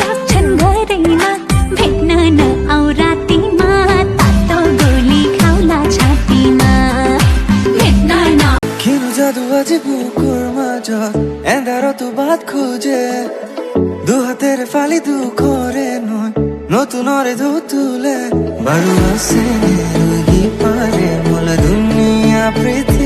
राख्छन् घरैमा भेट्न नआउरातीमा तातो गोली खाउला छातीमा भेट्न न किन जादु अझै बुकुर माझ एन्दारो तु बात खोजे দুহাতের ফালি দুঃখরে নয় নতুন রে ধুতুলে বারু আসে রুগী পারে মোলা দুনিয়া প্রীতি